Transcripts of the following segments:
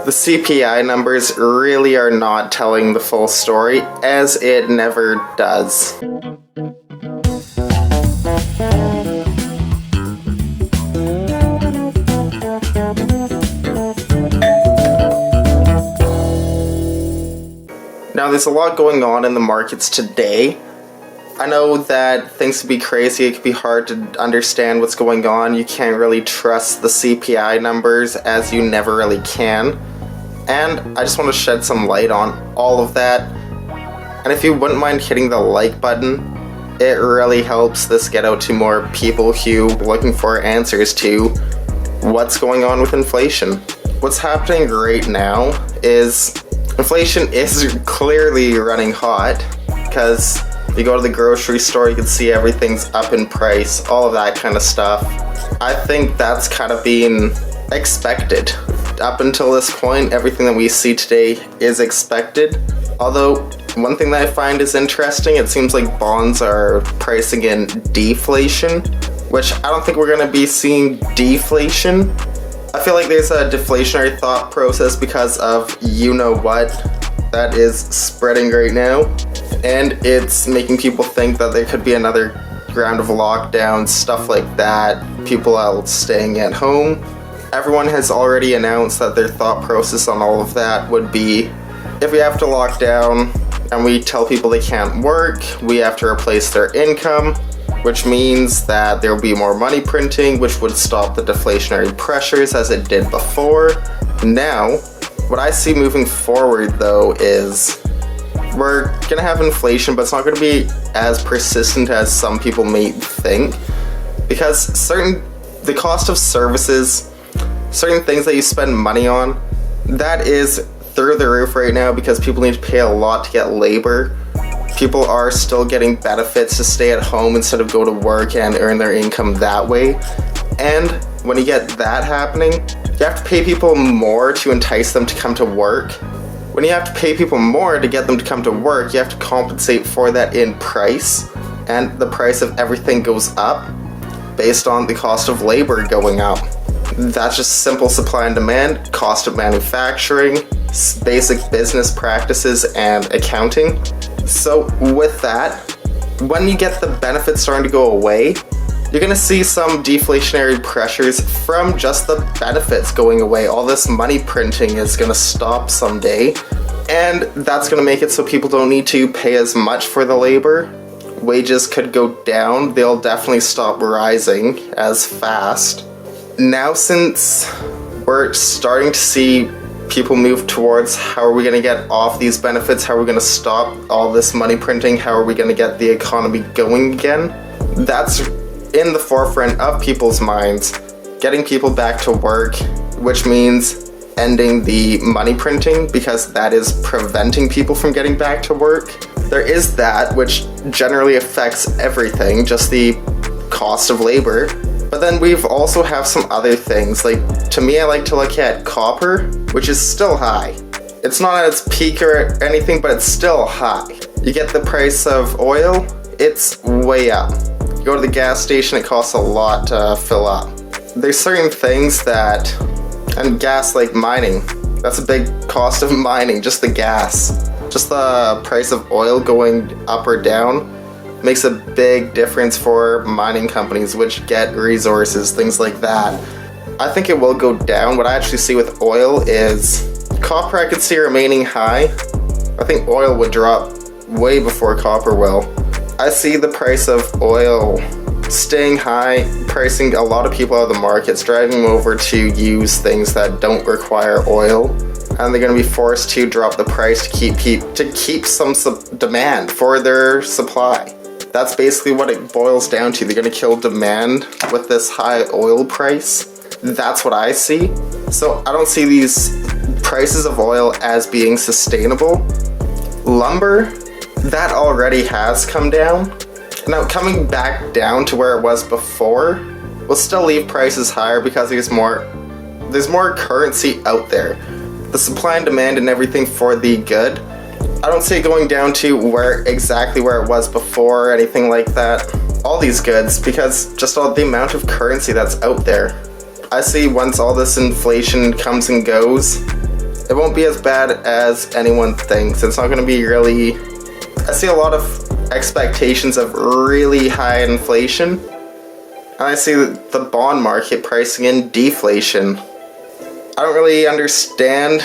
The CPI numbers really are not telling the full story, as it never does. Now, there's a lot going on in the markets today. I know that things can be crazy, it can be hard to understand what's going on. You can't really trust the CPI numbers, as you never really can. And I just want to shed some light on all of that. And if you wouldn't mind hitting the like button, it really helps this get out to more people who are looking for answers to what's going on with inflation. What's happening right now is inflation is clearly running hot, because you go to the grocery store, you can see everything's up in price, all of that kind of stuff. I think that's kind of being expected. Up until this point, everything that we see today is expected. Although, one thing that I find is interesting, it seems like bonds are pricing in deflation, which I don't think we're going to be seeing deflation. I feel like there's a deflationary thought process because of you-know-what that is spreading right now. And it's making people think that there could be another round of lockdowns, stuff like that, people out staying at home. Everyone has already announced that their thought process on all of that would be, if we have to lock down and we tell people they can't work, we have to replace their income, which means that there will be more money printing, which would stop the deflationary pressures as it did before. Now, what I see moving forward though is we're going to have inflation, but it's not going to be as persistent as some people may think, because the cost of services, certain things that you spend money on, that is through the roof right now because people need to pay a lot to get labor. People are still getting benefits to stay at home instead of go to work and earn their income that way. And when you get that happening, you have to pay people more to entice them to come to work. When you have to pay people more to get them to come to work, you have to compensate for that in price, and the price of everything goes up based on the cost of labor going up. That's just simple supply and demand, cost of manufacturing, basic business practices, and accounting. So with that, when you get the benefits starting to go away, you're going to see some deflationary pressures from just the benefits going away. All this money printing is going to stop someday, and that's going to make it so people don't need to pay as much for the labor. Wages could go down. They'll definitely stop rising as fast. Now, since we're starting to see people move towards how are we going to get off these benefits, how are we going to stop all this money printing, how are we going to get the economy going again, that's in the forefront of people's minds. Getting people back to work, which means ending the money printing, because that is preventing people from getting back to work. There is that, which generally affects everything, just the cost of labor. But then we've also have some other things. Like, to me, I like to look at copper, which is still high. It's not at its peak or anything, but it's still high. You get the price of oil, it's way up. You go to the gas station, it costs a lot to fill up. There's certain things that, and gas, like mining, that's a big cost of mining, just the gas. Just the price of oil going up or down makes a big difference for mining companies, which get resources, things like that. I think it will go down. What I actually see with oil is copper I could see remaining high. I think oil would drop way before copper will. I see the price of oil staying high, pricing a lot of people out of the markets, driving them over to use things that don't require oil, and they're going to be forced to drop the price to keep some demand for their supply. That's basically what it boils down to. They're going to kill demand with this high oil price. That's what I see. So I don't see these prices of oil as being sustainable. Lumber, that already has come down. Now, coming back down to where it was before will still leave prices higher because there's more currency out there. The supply and demand and everything for the good, I don't see it going down to exactly where it was before or anything like that. All these goods, because just all the amount of currency that's out there. I see once all this inflation comes and goes, It won't be as bad as anyone thinks. It's not going to be really... I see a lot of expectations of really high inflation, and I see the bond market pricing in deflation. I don't really understand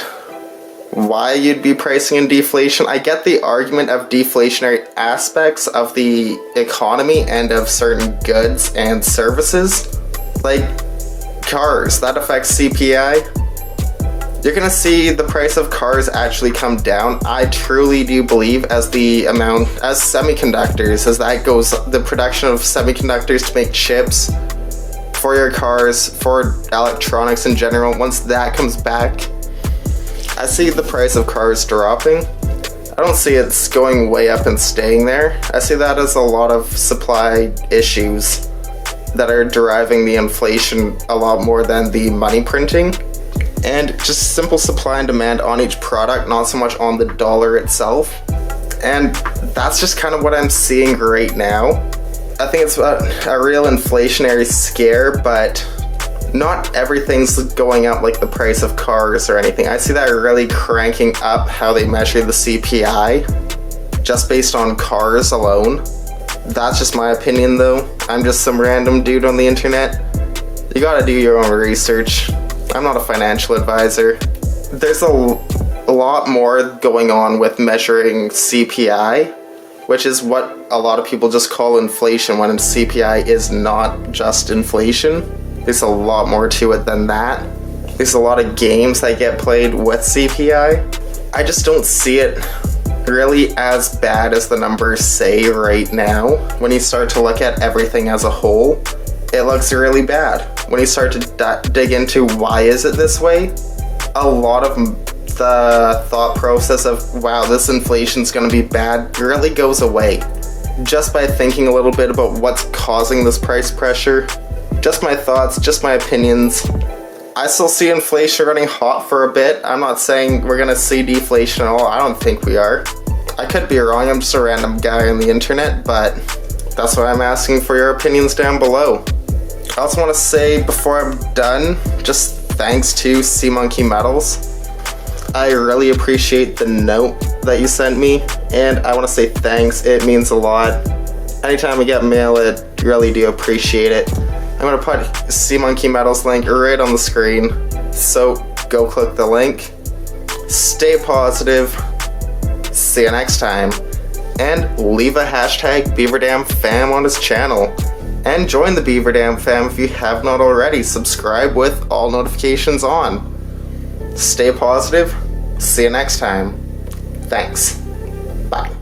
why you'd be pricing in deflation. I get the argument of deflationary aspects of the economy and of certain goods and services, like cars. That affects CPI. You're gonna see the price of cars actually come down. I truly do believe as semiconductors, as that goes, the production of semiconductors to make chips for your cars, for electronics in general, once that comes back, I see the price of cars dropping. I don't see it's going way up and staying there. I see that as a lot of supply issues that are driving the inflation a lot more than the money printing. And just simple supply and demand on each product, not so much on the dollar itself. And that's just kind of what I'm seeing right now. I think it's a real inflationary scare, but not everything's going up like the price of cars or anything. I see that really cranking up how they measure the CPI, just based on cars alone. That's just my opinion though. I'm just some random dude on the internet. You gotta do your own research. I'm not a financial advisor. There's a lot more going on with measuring CPI, which is what a lot of people just call inflation, when CPI is not just inflation. There's a lot more to it than that. There's a lot of games that get played with CPI. I just don't see it really as bad as the numbers say right now. When you start to look at everything as a whole, it looks really bad. When you start to dig into why is it this way, a lot of the thought process of, wow, this inflation's gonna be bad, really goes away. Just by thinking a little bit about what's causing this price pressure. Just my thoughts, just my opinions. I still see inflation running hot for a bit. I'm not saying we're gonna see deflation at all. I don't think we are. I could be wrong, I'm just a random guy on the internet, but that's why I'm asking for your opinions down below. I also want to say before I'm done, just thanks to SeaMonkey Metals. I really appreciate the note that you sent me, and I want to say thanks. It means a lot. Anytime we get mail, I really do appreciate it. I'm going to put SeaMonkey Metals link right on the screen, so go click the link. Stay positive. See you next time. And leave a hashtag BeaverDamFam on his channel. And join the BeaverDam fam if you have not already. Subscribe with all notifications on. Stay positive. See you next time. Thanks. Bye.